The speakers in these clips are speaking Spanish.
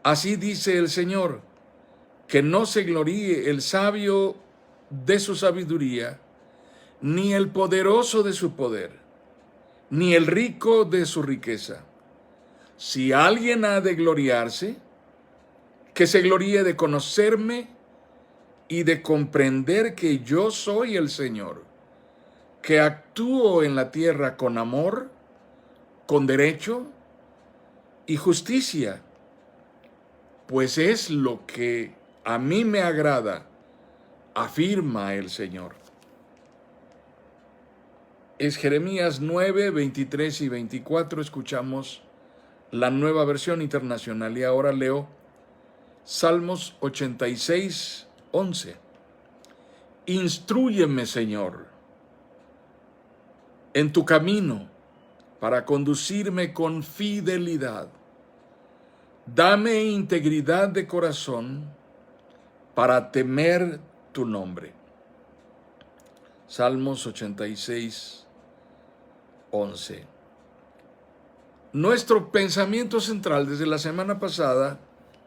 Así dice el Señor, que no se gloríe el sabio de su sabiduría, ni el poderoso de su poder, ni el rico de su riqueza. Si alguien ha de gloriarse, que se gloríe de conocerme y de comprender que yo soy el Señor, que actúo en la tierra con amor, con derecho y justicia, pues es lo que a mí me agrada, afirma el Señor. Es Jeremías 9, 23 y 24, escuchamos la Nueva Versión Internacional, y ahora leo Salmos 86, 11. Instrúyeme, Señor, en tu camino, para conducirme con fidelidad. Dame integridad de corazón para temer tu nombre. Salmos 86, 11. Nuestro pensamiento central desde la semana pasada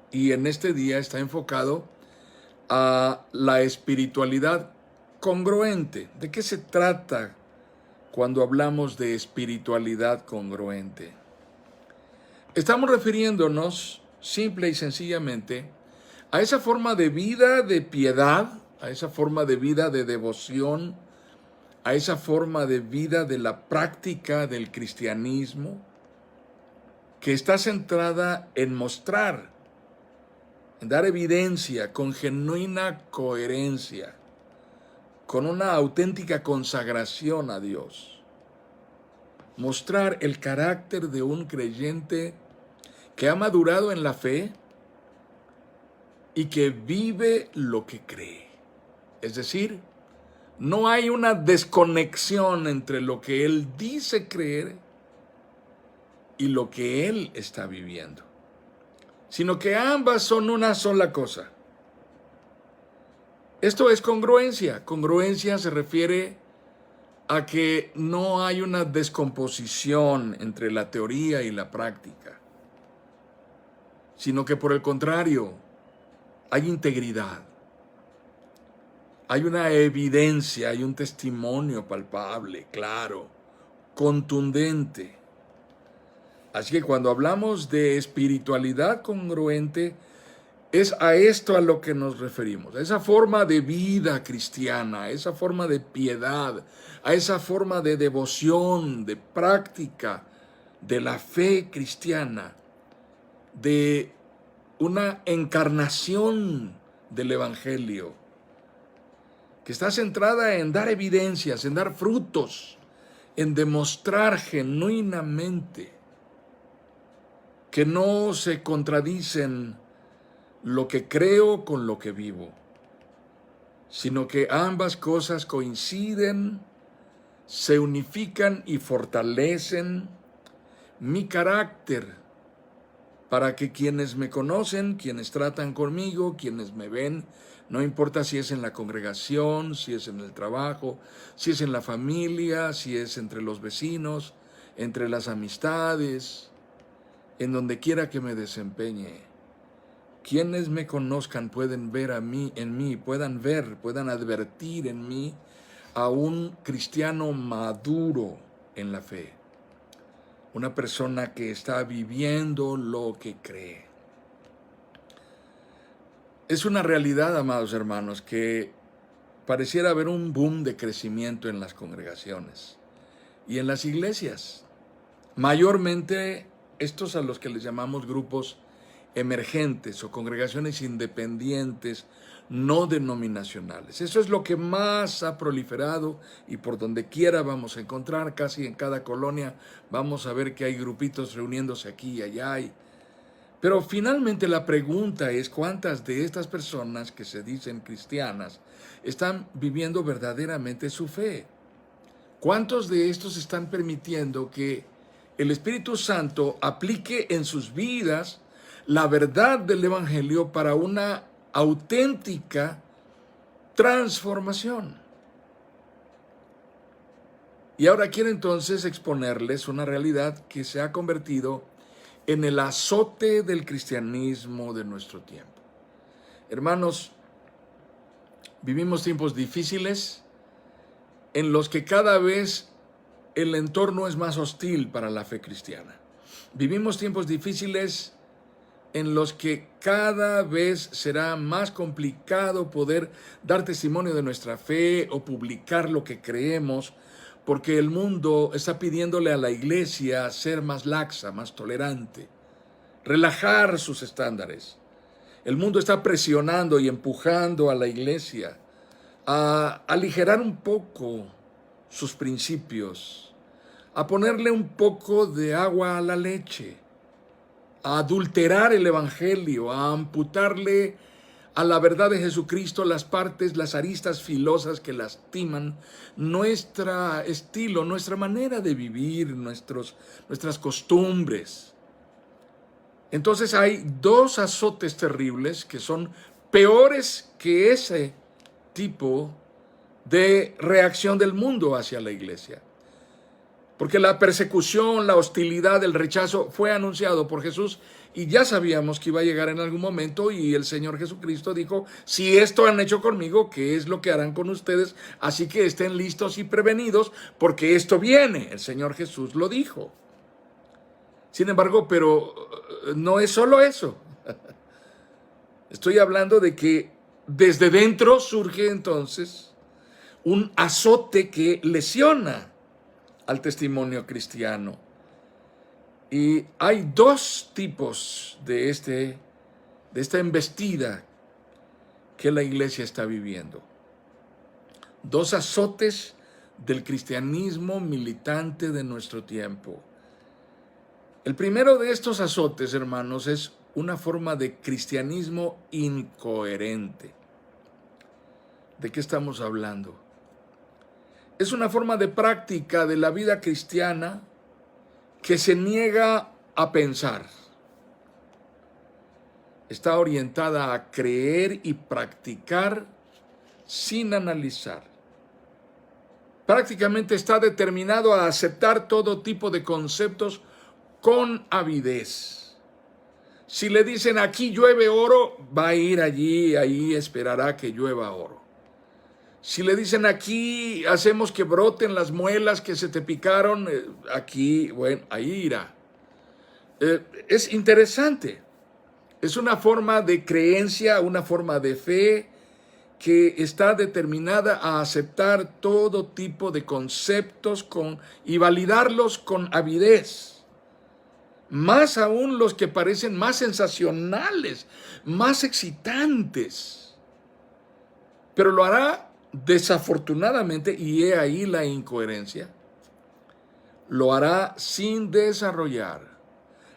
y en este día está enfocado a la espiritualidad congruente. ¿De qué se trata cuando hablamos de espiritualidad congruente? Estamos refiriéndonos simple y sencillamente a esa forma de vida de piedad, a esa forma de vida de devoción, a esa forma de vida de la práctica del cristianismo, que está centrada en mostrar, en dar evidencia con genuina coherencia, con una auténtica consagración a Dios. Mostrar el carácter de un creyente que ha madurado en la fe y que vive lo que cree. Es decir, no hay una desconexión entre lo que él dice creer y lo que él está viviendo, sino que ambas son una sola cosa. Esto es congruencia. Congruencia se refiere a que no hay una descomposición entre la teoría y la práctica, sino que por el contrario, hay integridad, hay una evidencia, hay un testimonio palpable, claro, contundente. Así que cuando hablamos de espiritualidad congruente, es a esto a lo que nos referimos, a esa forma de vida cristiana, a esa forma de piedad, a esa forma de devoción, de práctica de la fe cristiana, de una encarnación del Evangelio, que está centrada en dar evidencias, en dar frutos, en demostrar genuinamente que no se contradicen lo que creo con lo que vivo, sino que ambas cosas coinciden, se unifican y fortalecen mi carácter, para que quienes me conocen, quienes tratan conmigo, quienes me ven, no importa si es en la congregación, si es en el trabajo, si es en la familia, si es entre los vecinos, entre las amistades, en donde quiera que me desempeñe, quienes me conozcan pueden ver a mí, en mí, puedan ver, puedan advertir en mí a un cristiano maduro en la fe, una persona que está viviendo lo que cree. Es una realidad, amados hermanos, que pareciera haber un boom de crecimiento en las congregaciones y en las iglesias. Mayormente estos a los que les llamamos grupos emergentes o congregaciones independientes no denominacionales. Eso es lo que más ha proliferado y por donde quiera vamos a encontrar, casi en cada colonia vamos a ver que hay grupitos reuniéndose aquí y allá. Pero finalmente la pregunta es cuántas de estas personas que se dicen cristianas están viviendo verdaderamente su fe. ¿Cuántos de estos están permitiendo que el Espíritu Santo aplique en sus vidas la verdad del Evangelio para una auténtica transformación? Y ahora quiero entonces exponerles una realidad que se ha convertido en el azote del cristianismo de nuestro tiempo. Hermanos, vivimos tiempos difíciles en los que cada vez el entorno es más hostil para la fe cristiana. Vivimos tiempos difíciles en los que cada vez será más complicado poder dar testimonio de nuestra fe o publicar lo que creemos, porque el mundo está pidiéndole a la iglesia ser más laxa, más tolerante, relajar sus estándares. El mundo está presionando y empujando a la iglesia a aligerar un poco sus principios, a ponerle un poco de agua a la leche, a adulterar el evangelio, a amputarle a la verdad de Jesucristo las partes, las aristas filosas que lastiman nuestro estilo, nuestra manera de vivir, nuestras costumbres. Entonces hay dos azotes terribles que son peores que ese tipo de reacción del mundo hacia la iglesia. Porque la persecución, la hostilidad, el rechazo fue anunciado por Jesús y ya sabíamos que iba a llegar en algún momento, y el Señor Jesucristo dijo: si esto han hecho conmigo, ¿qué es lo que harán con ustedes? Así que estén listos y prevenidos, porque esto viene. El Señor Jesús lo dijo. Sin embargo, pero no es solo eso. Estoy hablando de que desde dentro surge entonces un azote que lesiona al testimonio cristiano. Y hay dos tipos de esta embestida que la iglesia está viviendo. Dos azotes del cristianismo militante de nuestro tiempo. El primero de estos azotes, hermanos, es una forma de cristianismo incoherente. ¿De qué estamos hablando? Es una forma de práctica de la vida cristiana que se niega a pensar. Está orientada a creer y practicar sin analizar. Prácticamente está determinado a aceptar todo tipo de conceptos con avidez. Si le dicen aquí llueve oro, va a ir allí, ahí esperará que llueva oro. Si le dicen aquí hacemos que broten las muelas que se te picaron, aquí, bueno, ahí irá. Es interesante. Es una forma de creencia, una forma de fe que está determinada a aceptar todo tipo de conceptos y validarlos con avidez. Más aún los que parecen más sensacionales, más excitantes. Pero lo hará desafortunadamente, y he ahí la incoherencia, lo hará sin desarrollar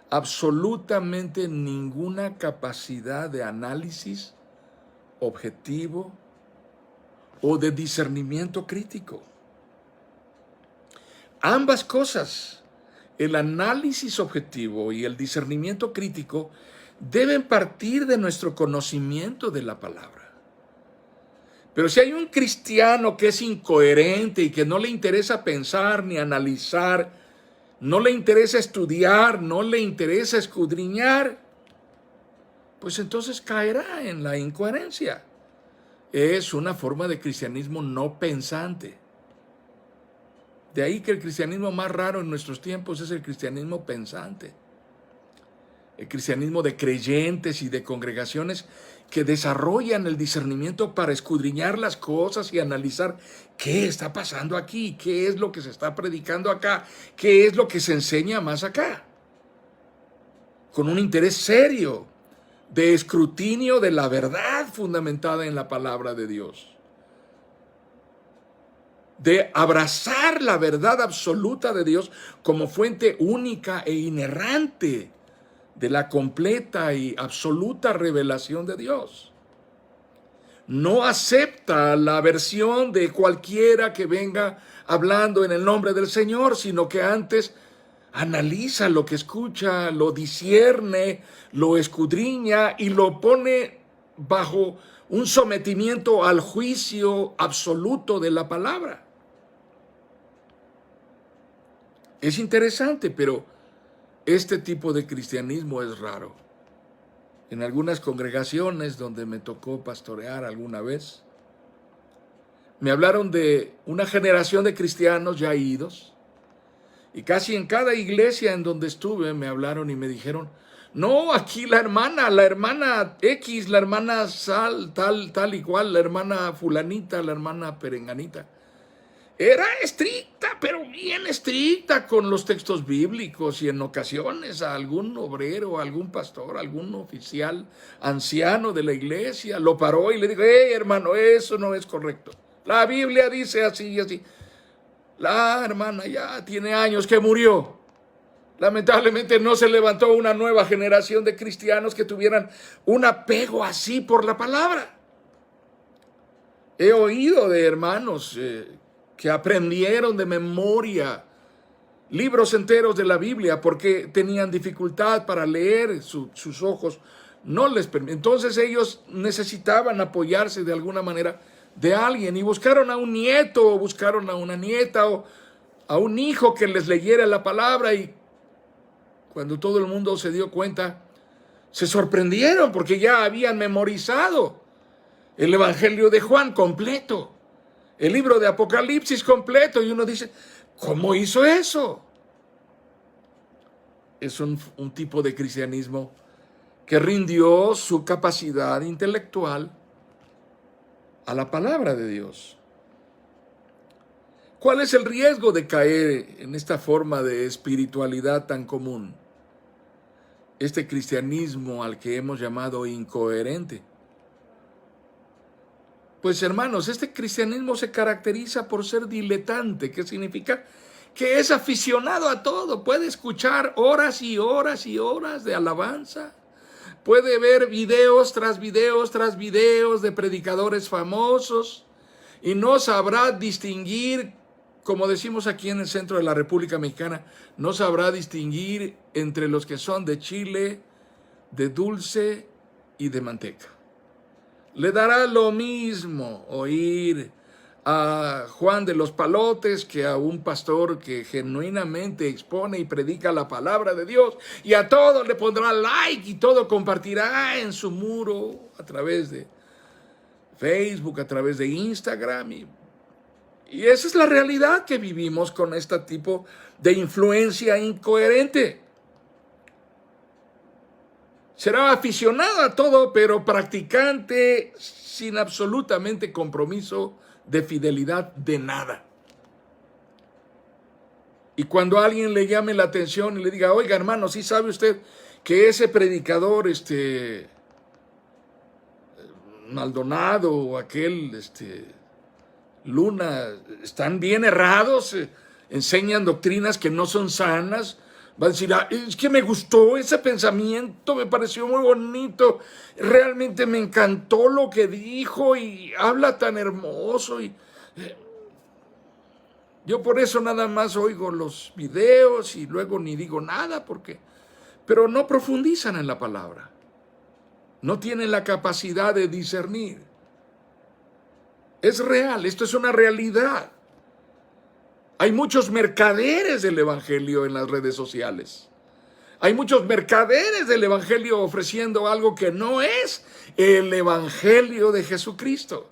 absolutamente ninguna capacidad de análisis objetivo o de discernimiento crítico. Ambas cosas, el análisis objetivo y el discernimiento crítico, deben partir de nuestro conocimiento de la palabra. Pero si hay un cristiano que es incoherente y que no le interesa pensar ni analizar, no le interesa estudiar, no le interesa escudriñar, pues entonces caerá en la incoherencia. Es una forma de cristianismo no pensante. De ahí que el cristianismo más raro en nuestros tiempos es el cristianismo pensante. El cristianismo de creyentes y de congregaciones que desarrollan el discernimiento para escudriñar las cosas y analizar qué está pasando aquí, qué es lo que se está predicando acá, qué es lo que se enseña más acá. Con un interés serio de escrutinio de la verdad fundamentada en la palabra de Dios. De abrazar la verdad absoluta de Dios como fuente única e inerrante de la completa y absoluta revelación de Dios. No acepta la versión de cualquiera que venga hablando en el nombre del Señor, sino que antes analiza lo que escucha, lo discierne, lo escudriña y lo pone bajo un sometimiento al juicio absoluto de la palabra. Es interesante, pero Este tipo de cristianismo es raro. En algunas congregaciones donde me tocó pastorear alguna vez, me hablaron de una generación de cristianos ya idos, y casi en cada iglesia en donde estuve me hablaron y me dijeron, no, aquí la hermana X, la hermana tal y cual, la hermana fulanita, la hermana perenganita, era estricta, pero bien estricta con los textos bíblicos, y en ocasiones a algún obrero, a algún pastor, a algún oficial anciano de la iglesia lo paró y le dijo, hey hermano, eso no es correcto. La Biblia dice así y así. La hermana ya tiene años que murió. Lamentablemente no se levantó una nueva generación de cristianos que tuvieran un apego así por la palabra. He oído de hermanos que aprendieron de memoria libros enteros de la Biblia porque tenían dificultad para leer, sus ojos no les permitían. Entonces ellos necesitaban apoyarse de alguna manera de alguien y buscaron a un nieto o buscaron a una nieta o a un hijo que les leyera la palabra, y cuando todo el mundo se dio cuenta, se sorprendieron porque ya habían memorizado el Evangelio de Juan completo, el libro de Apocalipsis completo, y uno dice, ¿cómo hizo eso? Es un tipo de cristianismo que rindió su capacidad intelectual a la palabra de Dios. ¿Cuál es el riesgo de caer en esta forma de espiritualidad tan común? Este cristianismo al que hemos llamado incoherente. Pues hermanos, este cristianismo se caracteriza por ser diletante. ¿Qué significa? Que es aficionado a todo. Puede escuchar horas y horas y horas de alabanza. Puede ver videos tras videos tras videos de predicadores famosos y no sabrá distinguir, como decimos aquí en el centro de la República Mexicana, no sabrá distinguir entre los que son de chile, de dulce y de manteca. Le dará lo mismo oír a Juan de los Palotes que a un pastor que genuinamente expone y predica la palabra de Dios, y a todo le pondrá like y todo compartirá en su muro a través de Facebook, a través de Instagram, y esa es la realidad que vivimos con este tipo de influencia incoherente. Será aficionado a todo, pero practicante sin absolutamente compromiso de fidelidad de nada. Y cuando alguien le llame la atención y le diga, oiga hermano, ¿sí sabe usted que ese predicador, Maldonado o aquel, Luna, están bien errados, enseñan doctrinas que no son sanas? Va a decir, es que me gustó ese pensamiento, me pareció muy bonito, realmente me encantó lo que dijo y habla tan hermoso. Y yo por eso nada más oigo los videos y luego ni digo nada, pero no profundizan en la palabra, no tienen la capacidad de discernir. Es real, esto es una realidad. Hay muchos mercaderes del evangelio en las redes sociales. Hay muchos mercaderes del evangelio ofreciendo algo que no es el evangelio de Jesucristo.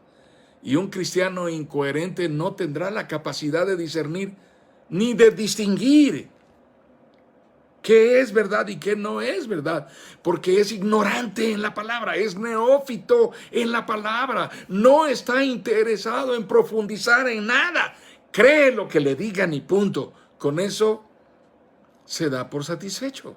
Y un cristiano incoherente no tendrá la capacidad de discernir ni de distinguir qué es verdad y qué no es verdad, porque es ignorante en la palabra, es neófito en la palabra, no está interesado en profundizar en nada. Cree lo que le digan y punto. Con eso se da por satisfecho.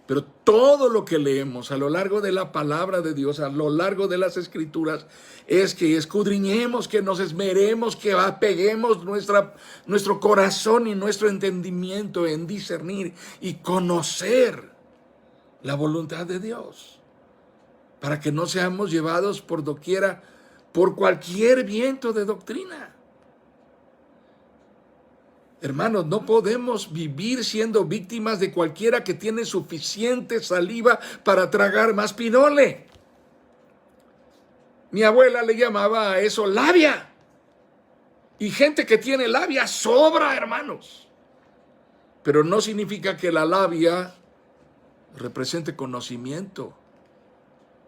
Pero todo lo que leemos a lo largo de la palabra de Dios, a lo largo de las Escrituras, es que escudriñemos, que nos esmeremos, que apeguemos nuestro corazón y nuestro entendimiento en discernir y conocer la voluntad de Dios, para que no seamos llevados por doquiera por cualquier viento de doctrina. Hermanos, no podemos vivir siendo víctimas de cualquiera que tiene suficiente saliva para tragar más pinole. Mi abuela le llamaba a eso labia. Y gente que tiene labia sobra, hermanos. Pero no significa que la labia represente conocimiento.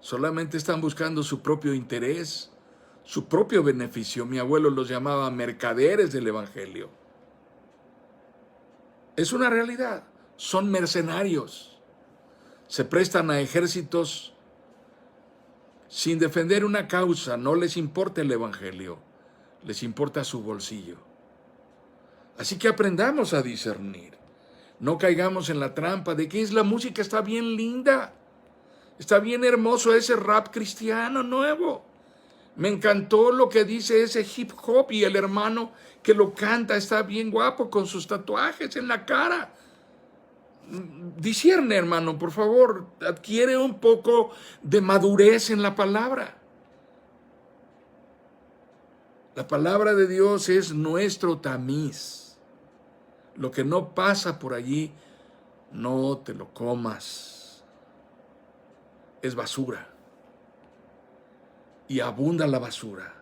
Solamente están buscando su propio interés, su propio beneficio. Mi abuelo los llamaba mercaderes del evangelio. Es una realidad. Son mercenarios. Se prestan a ejércitos sin defender una causa. No les importa el evangelio. Les importa su bolsillo. Así que aprendamos a discernir. No caigamos en la trampa de que la música está bien linda. Está bien hermoso ese rap cristiano nuevo. Me encantó lo que dice ese hip hop y el hermano que lo canta está bien guapo con sus tatuajes en la cara. Discierne, hermano, por favor, adquiere un poco de madurez en la palabra. La palabra de Dios es nuestro tamiz. Lo que no pasa por allí, no te lo comas. Es basura. Y abunda la basura.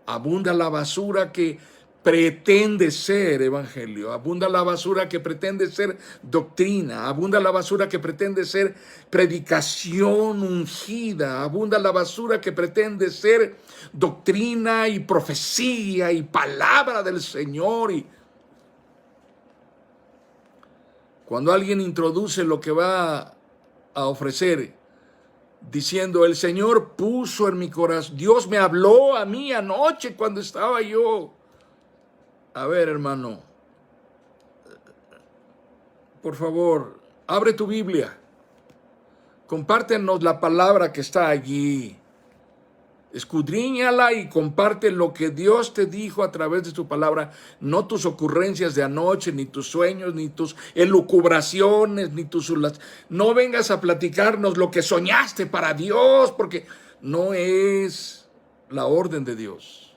Abunda la basura que pretende ser evangelio. Abunda la basura que pretende ser doctrina. Abunda la basura que pretende ser predicación ungida. Abunda la basura que pretende ser doctrina y profecía y palabra del Señor. Y cuando alguien introduce lo que va a ofrecer, diciendo, el Señor puso en mi corazón, Dios me habló a mí anoche cuando estaba yo. A ver, hermano, por favor, abre tu Biblia, compártenos la palabra que está allí, escudriñala y comparte lo que Dios te dijo a través de su palabra, no tus ocurrencias de anoche, ni tus sueños, ni tus elucubraciones, ni tus... No vengas a platicarnos lo que soñaste para Dios, porque no es la orden de Dios.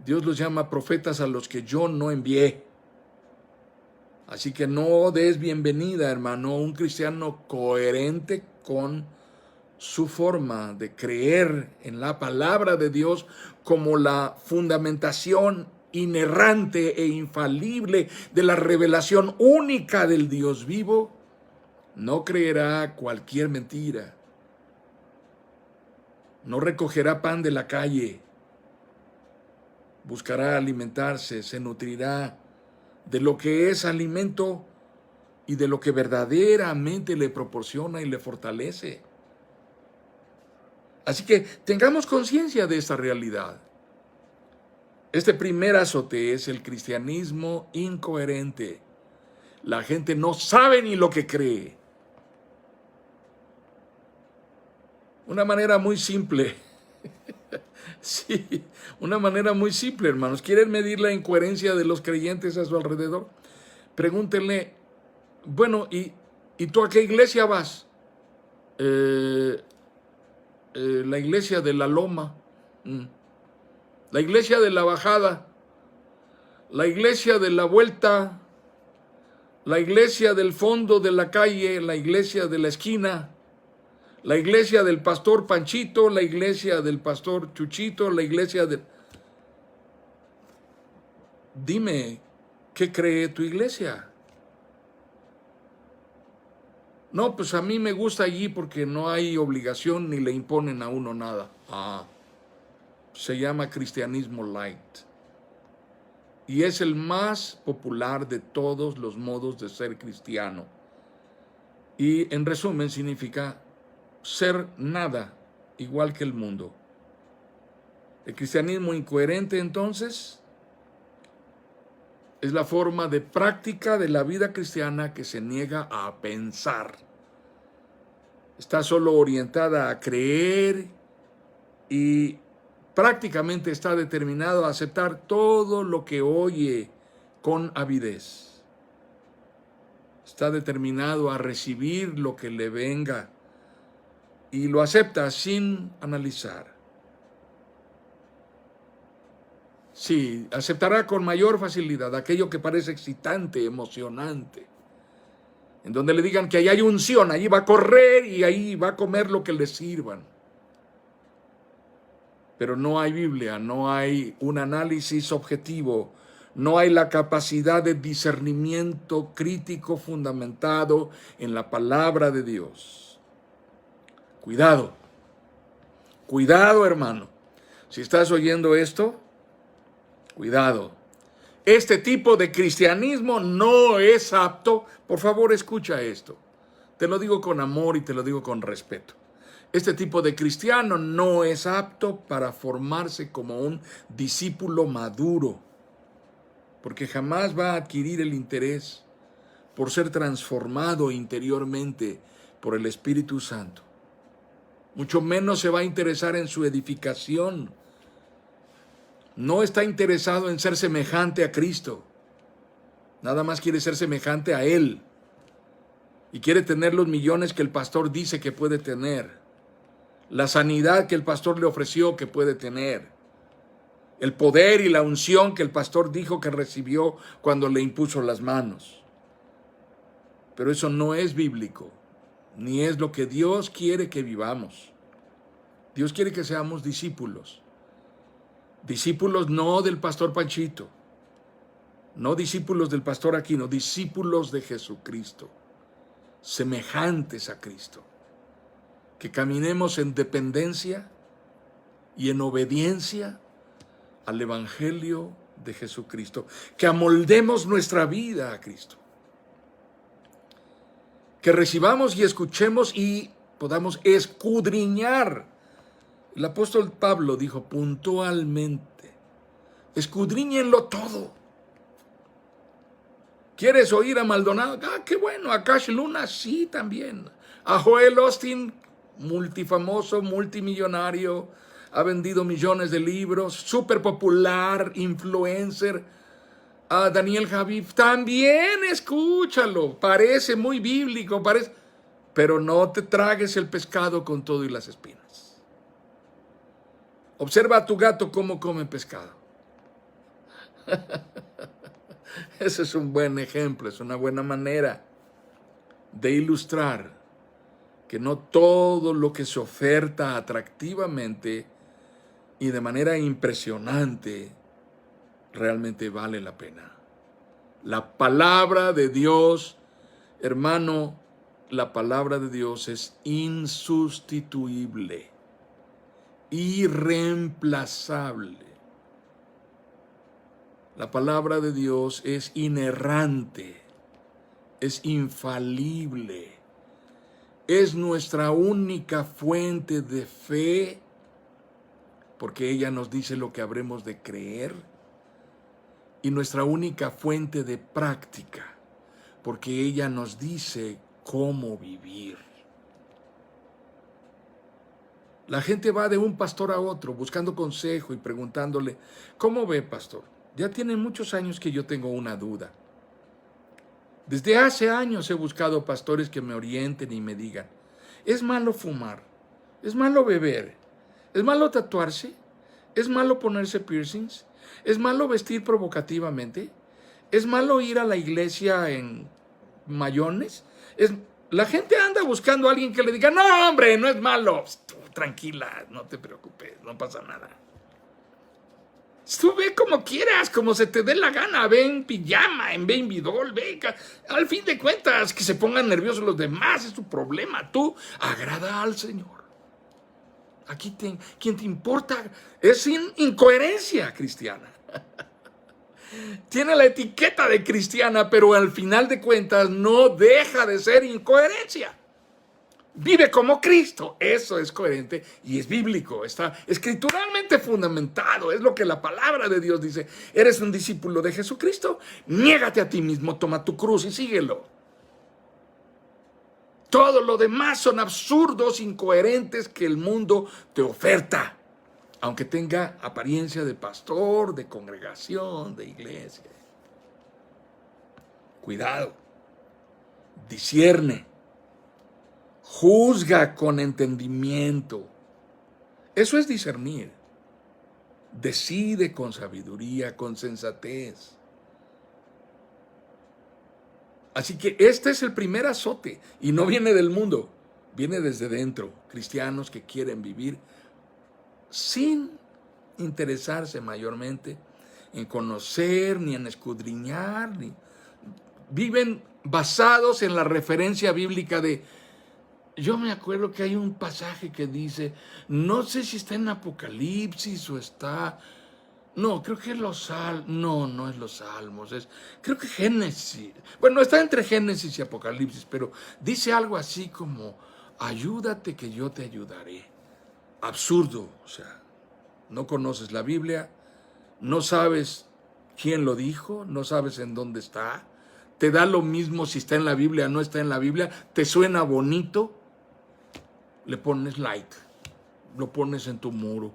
Dios los llama profetas a los que yo no envié. Así que no des bienvenida, hermano, a un cristiano coherente con su forma de creer en la palabra de Dios como la fundamentación inerrante e infalible de la revelación única del Dios vivo, no creerá cualquier mentira. No recogerá pan de la calle. Buscará alimentarse, se nutrirá de lo que es alimento y de lo que verdaderamente le proporciona y le fortalece. Así que tengamos conciencia de esta realidad. Este primer azote es el cristianismo incoherente. La gente no sabe ni lo que cree. Una manera muy simple. Sí, una manera muy simple, hermanos. ¿Quieren medir la incoherencia de los creyentes a su alrededor? Pregúntenle, bueno, ¿y tú a qué iglesia vas? La iglesia de la Loma, la iglesia de la Bajada, la iglesia de la Vuelta, la iglesia del fondo de la calle, la iglesia de la esquina, la iglesia del pastor Panchito, la iglesia del pastor Chuchito, la iglesia de... Dime, ¿qué cree tu iglesia? No, pues a mí me gusta allí porque no hay obligación ni le imponen a uno nada. Se llama cristianismo light. Y es el más popular de todos los modos de ser cristiano. Y en resumen significa ser nada, igual que el mundo. El cristianismo incoherente, entonces, es la forma de práctica de la vida cristiana que se niega a pensar. Está solo orientada a creer y prácticamente está determinado a aceptar todo lo que oye con avidez. Está determinado a recibir lo que le venga y lo acepta sin analizar. Sí, aceptará con mayor facilidad aquello que parece excitante, emocionante. En donde le digan que ahí hay unción, allí va a correr y ahí va a comer lo que le sirvan. Pero no hay Biblia, no hay un análisis objetivo, No hay la capacidad de discernimiento crítico fundamentado en la palabra de Dios. Cuidado, cuidado, hermano. Si estás oyendo esto, cuidado. Este tipo de cristianismo no es apto. Por favor, escucha esto. Te lo digo con amor y te lo digo con respeto. Este tipo de cristiano no es apto para formarse como un discípulo maduro, porque jamás va a adquirir el interés por ser transformado interiormente por el Espíritu Santo. Mucho menos se va a interesar en su edificación. No está interesado en ser semejante a Cristo. Nada más quiere ser semejante a Él. Y quiere tener los millones que el pastor dice que puede tener. La sanidad que el pastor le ofreció que puede tener. El poder y la unción que el pastor dijo que recibió cuando le impuso las manos. Pero eso no es bíblico, ni es lo que Dios quiere que vivamos. Dios quiere que seamos discípulos. Discípulos no del pastor Panchito, no discípulos del pastor Aquino, discípulos de Jesucristo, semejantes a Cristo. Que caminemos en dependencia y en obediencia al Evangelio de Jesucristo. Que amoldemos nuestra vida a Cristo. Que recibamos y escuchemos y podamos escudriñar. El apóstol Pablo dijo puntualmente, escudriñenlo todo. ¿Quieres oír a Maldonado? Ah, qué bueno. A Cash Luna, sí, también. A Joel Osteen, multifamoso, multimillonario, ha vendido millones de libros, súper popular, influencer. A Daniel Javif, también escúchalo. Parece muy bíblico, pero no te tragues el pescado con todo y las espinas. Observa a tu gato cómo come pescado. Ese es un buen ejemplo, es una buena manera de ilustrar que no todo lo que se oferta atractivamente y de manera impresionante realmente vale la pena. La palabra de Dios, hermano, la palabra de Dios es insustituible, irreemplazable. La palabra de Dios es inerrante, es infalible, es nuestra única fuente de fe, porque ella nos dice lo que habremos de creer, y nuestra única fuente de práctica, porque ella nos dice cómo vivir. La gente va de un pastor a otro buscando consejo y preguntándole, ¿cómo ve, pastor? Ya tienen muchos años que yo tengo una duda. Desde hace años he buscado pastores que me orienten y me digan, ¿es malo fumar? ¿Es malo beber? ¿Es malo tatuarse? ¿Es malo ponerse piercings? ¿Es malo vestir provocativamente? ¿Es malo ir a la iglesia en mayones? La gente anda buscando a alguien que le diga, no, hombre, no es malo. Tranquila, no te preocupes, no pasa nada. Tú ve como quieras, como se te dé la gana, ve en pijama, ve en bidol, ve. Al fin de cuentas, que se pongan nerviosos los demás es tu problema. Tú agrada al Señor. Aquí quien te importa es incoherencia cristiana. Tiene la etiqueta de cristiana, pero al final de cuentas no deja de ser incoherencia. Vive como Cristo, eso es coherente y es bíblico, está escrituralmente fundamentado, es lo que la palabra de Dios dice. Eres un discípulo de Jesucristo, niégate a ti mismo, toma tu cruz y síguelo. Todo lo demás son absurdos, incoherentes que el mundo te oferta, aunque tenga apariencia de pastor, de congregación, de iglesia. Cuidado, discierne. Juzga con entendimiento. Eso es discernir. Decide con sabiduría, con sensatez. Así que este es el primer azote y no viene del mundo, viene desde dentro. Cristianos que quieren vivir sin interesarse mayormente en conocer, ni en escudriñar, viven basados en la referencia bíblica de... Yo me acuerdo que hay un pasaje que dice, no sé si está en Apocalipsis o está... No, creo que es los Salmos. No, no es los Salmos. Creo que Génesis. Bueno, está entre Génesis y Apocalipsis, pero dice algo así como, ayúdate que yo te ayudaré. Absurdo, o sea, no conoces la Biblia, no sabes quién lo dijo, no sabes en dónde está, te da lo mismo si está en la Biblia o no está en la Biblia, te suena bonito, le pones like, lo pones en tu muro.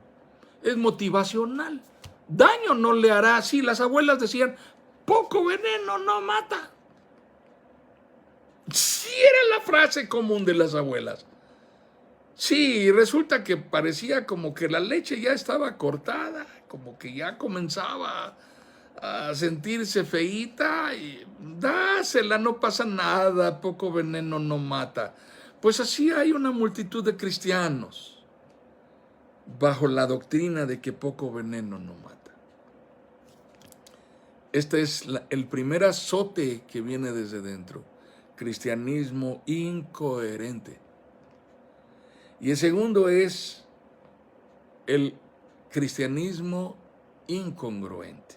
Es motivacional. Daño no le hará. Sí, las abuelas decían, poco veneno no mata. Sí, era la frase común de las abuelas. Sí, resulta que parecía como que la leche ya estaba cortada, como que ya comenzaba a sentirse feíta y dásela, no pasa nada, poco veneno no mata. Pues así hay una multitud de cristianos bajo la doctrina de que poco veneno no mata. Este es el primer azote que viene desde dentro. Cristianismo incoherente. Y el segundo es el cristianismo incongruente.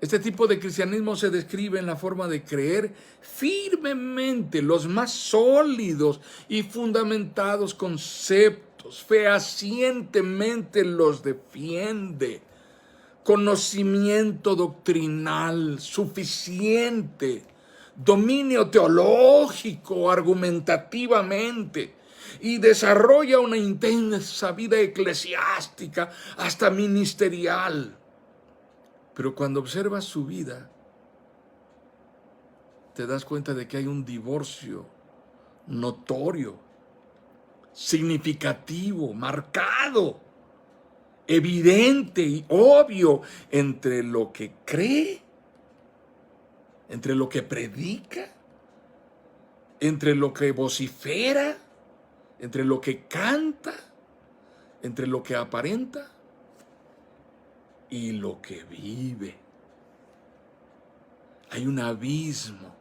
Este tipo de cristianismo se describe en la forma de creer firmemente los más sólidos y fundamentados conceptos, fehacientemente los defiende. Conocimiento doctrinal suficiente, dominio teológico argumentativamente, y desarrolla una intensa vida eclesiástica hasta ministerial. Pero cuando observas su vida, te das cuenta de que hay un divorcio notorio, significativo, marcado, evidente y obvio entre lo que cree, entre lo que predica, entre lo que vocifera, entre lo que canta, entre lo que aparenta y lo que vive. Hay un abismo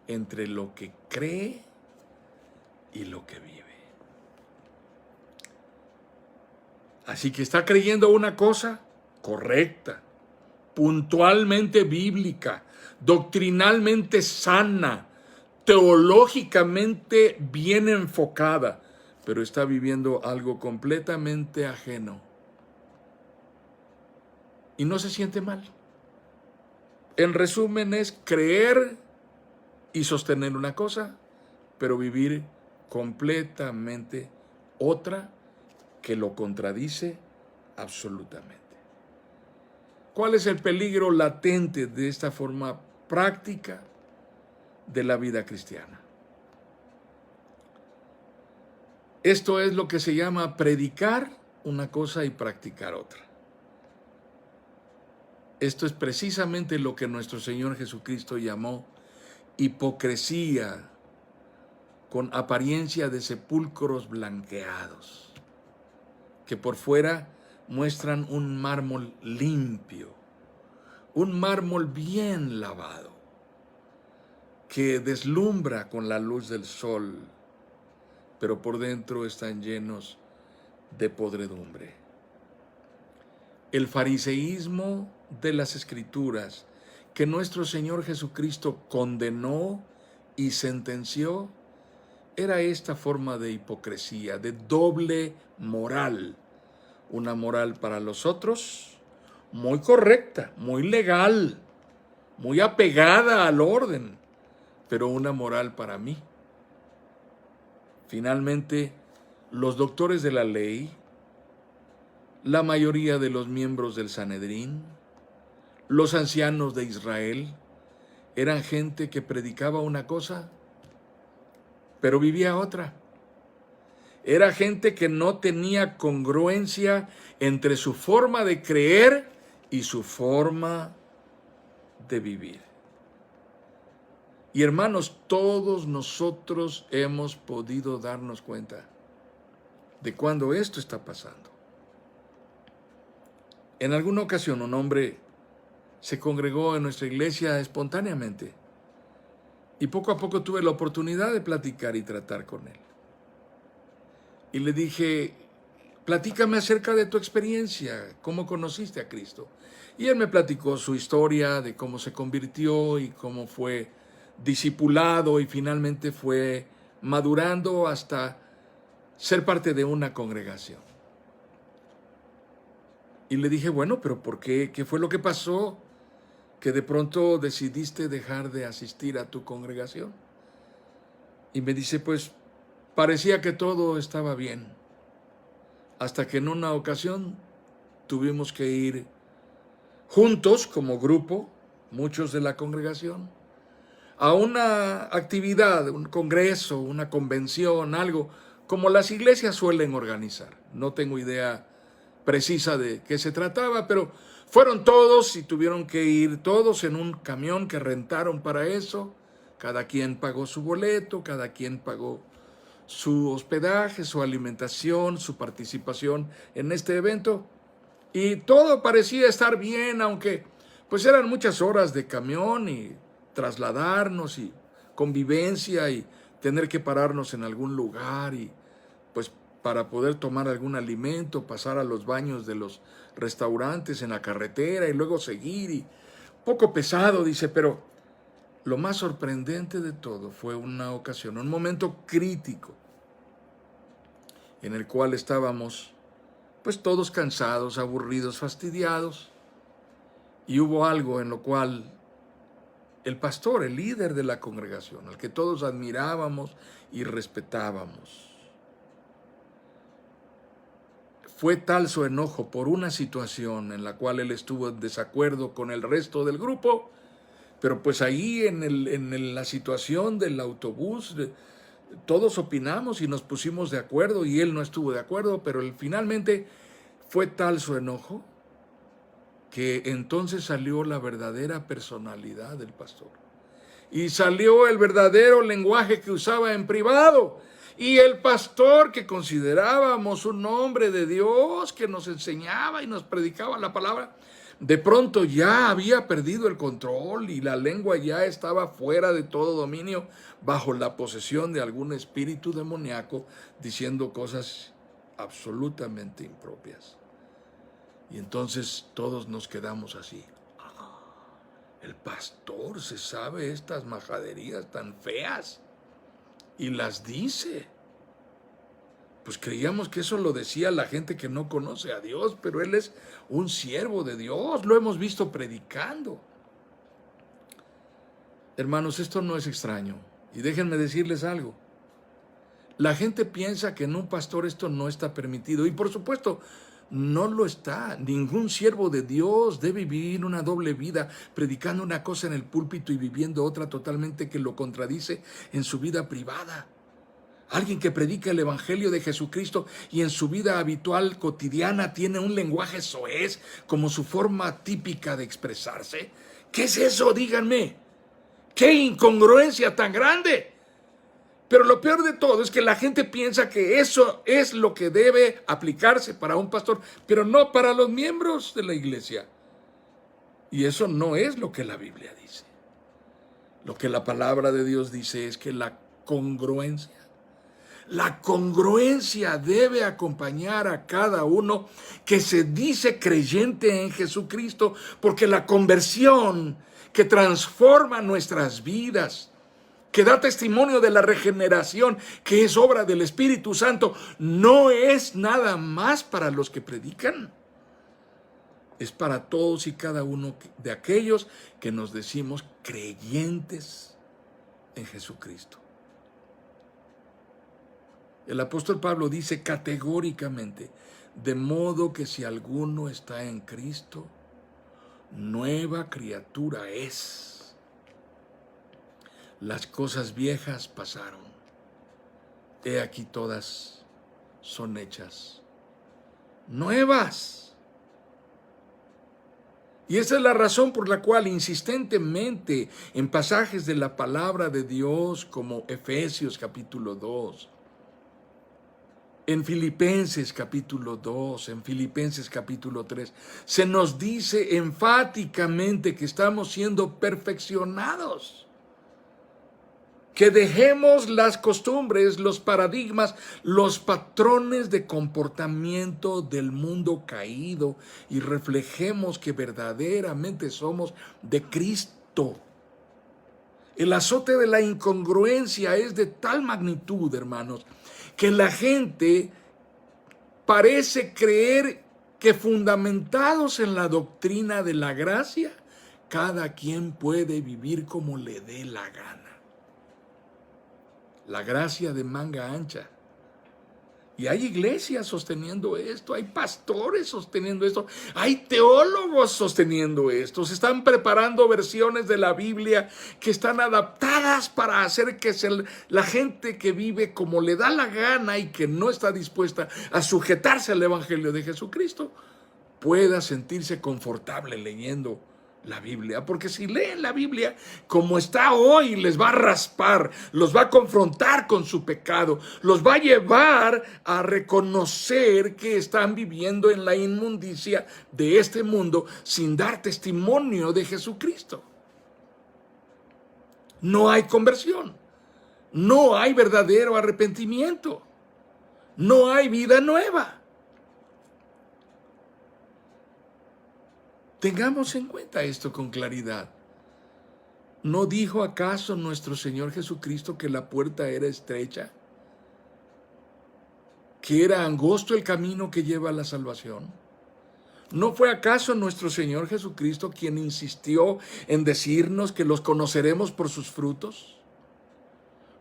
entre lo que cree y lo que vive. Así que está creyendo una cosa correcta, puntualmente bíblica, doctrinalmente sana, teológicamente bien enfocada, pero está viviendo algo completamente ajeno. Y no se siente mal. En resumen, es creer y sostener una cosa, pero vivir completamente otra que lo contradice absolutamente. ¿Cuál es el peligro latente de esta forma práctica de la vida cristiana? Esto es lo que se llama predicar una cosa y practicar otra. Esto es precisamente lo que nuestro Señor Jesucristo llamó hipocresía con apariencia de sepulcros blanqueados, que por fuera muestran un mármol limpio, un mármol bien lavado, que deslumbra con la luz del sol, pero por dentro están llenos de podredumbre. El fariseísmo de las Escrituras que nuestro Señor Jesucristo condenó y sentenció era esta forma de hipocresía, de doble moral. Una moral para los otros, muy correcta, muy legal, muy apegada al orden, pero una moral para mí. Finalmente, los doctores de la ley, la mayoría de los miembros del Sanedrín, los ancianos de Israel, eran gente que predicaba una cosa, pero vivía otra. Era gente que no tenía congruencia entre su forma de creer y su forma de vivir. Y hermanos, todos nosotros hemos podido darnos cuenta de cuando esto está pasando. En alguna ocasión un hombre se congregó en nuestra iglesia espontáneamente y poco a poco tuve la oportunidad de platicar y tratar con él. Y le dije, platícame acerca de tu experiencia, cómo conociste a Cristo. Y él me platicó su historia de cómo se convirtió y cómo fue discipulado y finalmente fue madurando hasta ser parte de una congregación. Y le dije, bueno, pero ¿por qué? ¿Qué fue lo que pasó? Que de pronto decidiste dejar de asistir a tu congregación. Y me dice, pues parecía que todo estaba bien, hasta que en una ocasión tuvimos que ir juntos como grupo, muchos de la congregación, a una actividad, un congreso, una convención, algo como las iglesias suelen organizar. No tengo idea precisa de qué se trataba, pero fueron todos y tuvieron que ir todos en un camión que rentaron para eso. Cada quien pagó su boleto, cada quien pagó su hospedaje, su alimentación, su participación en este evento. Y todo parecía estar bien, aunque pues eran muchas horas de camión y trasladarnos y convivencia y tener que pararnos en algún lugar y pues para poder tomar algún alimento, pasar a los baños de los restaurantes en la carretera y luego seguir. Y poco pesado, dice, pero lo más sorprendente de todo fue una ocasión, un momento crítico en el cual estábamos pues todos cansados, aburridos, fastidiados, y hubo algo en lo cual el pastor, el líder de la congregación, al que todos admirábamos y respetábamos, fue tal su enojo por una situación en la cual él estuvo en desacuerdo con el resto del grupo, pero pues ahí en la situación del autobús, todos opinamos y nos pusimos de acuerdo y él no estuvo de acuerdo, pero finalmente fue tal su enojo que entonces salió la verdadera personalidad del pastor. Y salió el verdadero lenguaje que usaba en privado. Y el pastor que considerábamos un hombre de Dios, que nos enseñaba y nos predicaba la palabra, de pronto ya había perdido el control y la lengua ya estaba fuera de todo dominio, bajo la posesión de algún espíritu demoníaco, diciendo cosas absolutamente impropias. Y entonces todos nos quedamos así. El pastor se sabe estas majaderías tan feas y las dice. Pues creíamos que eso lo decía la gente que no conoce a Dios, pero él es un siervo de Dios, lo hemos visto predicando. Hermanos, esto no es extraño. Y déjenme decirles algo. La gente piensa que en un pastor esto no está permitido. Y por supuesto, no lo está. Ningún siervo de Dios debe vivir una doble vida, predicando una cosa en el púlpito y viviendo otra totalmente que lo contradice en su vida privada. Alguien que predica el evangelio de Jesucristo y en su vida habitual cotidiana tiene un lenguaje soez como su forma típica de expresarse. ¿Qué es eso? Díganme. ¡Qué incongruencia tan grande! Pero lo peor de todo es que la gente piensa que eso es lo que debe aplicarse para un pastor, pero no para los miembros de la iglesia. Y eso no es lo que la Biblia dice. Lo que la palabra de Dios dice es que la congruencia debe acompañar a cada uno que se dice creyente en Jesucristo, porque la conversión que transforma nuestras vidas, que da testimonio de la regeneración, que es obra del Espíritu Santo, no es nada más para los que predican. Es para todos y cada uno de aquellos que nos decimos creyentes en Jesucristo. El apóstol Pablo dice categóricamente, de modo que si alguno está en Cristo, nueva criatura es. Las cosas viejas pasaron. He aquí todas son hechas nuevas. Y esa es la razón por la cual insistentemente en pasajes de la palabra de Dios como Efesios capítulo 2, En Filipenses capítulo 2, en Filipenses capítulo 3, se nos dice enfáticamente que estamos siendo perfeccionados. Que dejemos las costumbres, los paradigmas, los patrones de comportamiento del mundo caído y reflejemos que verdaderamente somos de Cristo. El azote de la incongruencia es de tal magnitud, hermanos, que la gente parece creer que fundamentados en la doctrina de la gracia, cada quien puede vivir como le dé la gana. La gracia de manga ancha. Y hay iglesias sosteniendo esto, hay pastores sosteniendo esto, hay teólogos sosteniendo esto. Se están preparando versiones de la Biblia que están adaptadas para hacer que la gente que vive como le da la gana y que no está dispuesta a sujetarse al Evangelio de Jesucristo pueda sentirse confortable leyendo la Biblia, porque si leen la Biblia como está hoy, les va a raspar, los va a confrontar con su pecado, los va a llevar a reconocer que están viviendo en la inmundicia de este mundo sin dar testimonio de Jesucristo. No hay conversión, no hay verdadero arrepentimiento, no hay vida nueva. Tengamos en cuenta esto con claridad. ¿No dijo acaso nuestro Señor Jesucristo que la puerta era estrecha? ¿Que era angosto el camino que lleva a la salvación? ¿No fue acaso nuestro Señor Jesucristo quien insistió en decirnos que los conoceremos por sus frutos?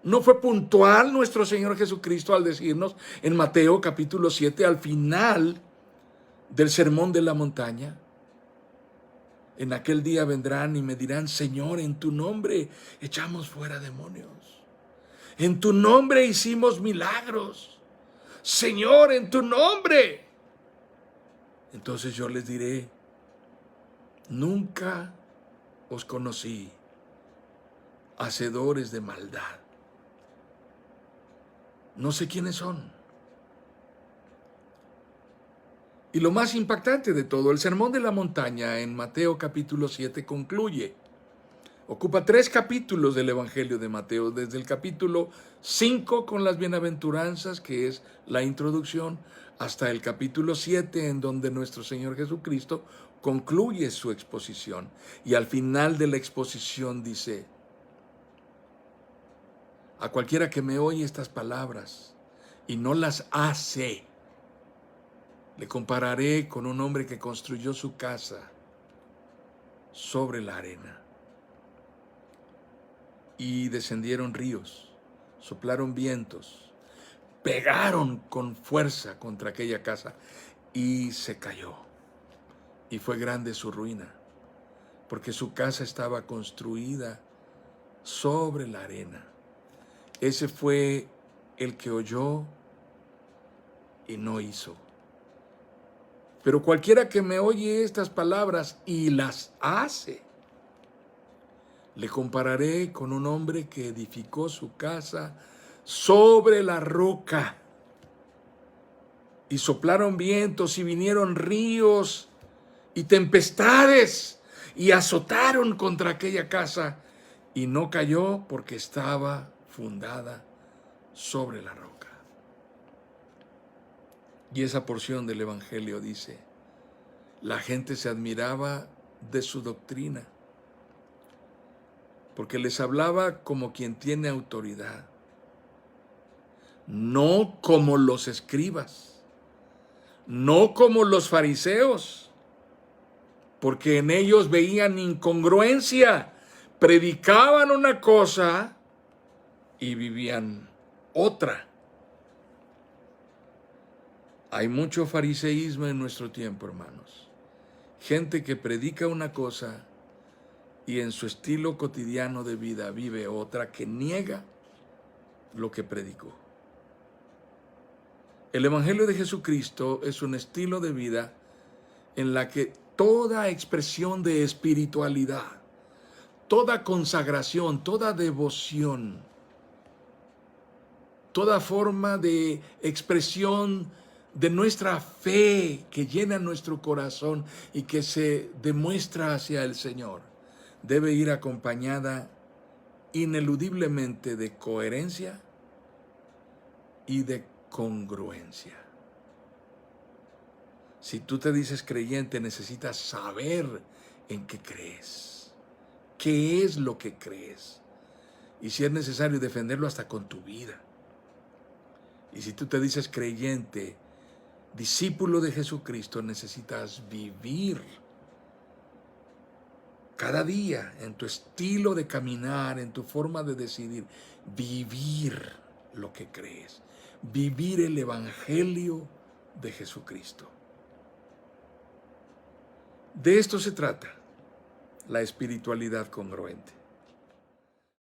¿No fue puntual nuestro Señor Jesucristo al decirnos en Mateo capítulo 7, al final del Sermón de la Montaña? En aquel día vendrán y me dirán, Señor, en tu nombre echamos fuera demonios. En tu nombre hicimos milagros. Señor, en tu nombre. Entonces yo les diré, nunca os conocí, hacedores de maldad. No sé quiénes son. Y lo más impactante de todo, el Sermón de la Montaña en Mateo capítulo 7 concluye. Ocupa 3 capítulos del Evangelio de Mateo, desde el capítulo 5 con las bienaventuranzas, que es la introducción, hasta el capítulo 7 en donde nuestro Señor Jesucristo concluye su exposición. Y al final de la exposición dice, a cualquiera que me oye estas palabras y no las hace, le compararé con un hombre que construyó su casa sobre la arena. Y descendieron ríos, soplaron vientos, pegaron con fuerza contra aquella casa y se cayó. Y fue grande su ruina, porque su casa estaba construida sobre la arena. Ese fue el que oyó y no hizo. Pero cualquiera que me oye estas palabras y las hace, le compararé con un hombre que edificó su casa sobre la roca. Y soplaron vientos y vinieron ríos y tempestades y azotaron contra aquella casa. Y no cayó porque estaba fundada sobre la roca. Y esa porción del Evangelio dice, la gente se admiraba de su doctrina, porque les hablaba como quien tiene autoridad, no como los escribas, no como los fariseos, porque en ellos veían incongruencia, predicaban una cosa y vivían otra. Hay mucho fariseísmo en nuestro tiempo, hermanos. Gente que predica una cosa y en su estilo cotidiano de vida vive otra que niega lo que predicó. El Evangelio de Jesucristo es un estilo de vida en la que toda expresión de espiritualidad, toda consagración, toda devoción, toda forma de expresión de nuestra fe que llena nuestro corazón y que se demuestra hacia el Señor, debe ir acompañada ineludiblemente de coherencia y de congruencia. Si tú te dices creyente, necesitas saber en qué crees, qué es lo que crees, y si es necesario defenderlo hasta con tu vida. Y si tú te dices creyente, discípulo de Jesucristo, necesitas vivir cada día en tu estilo de caminar, en tu forma de decidir, vivir lo que crees, vivir el Evangelio de Jesucristo. De esto se trata la espiritualidad congruente.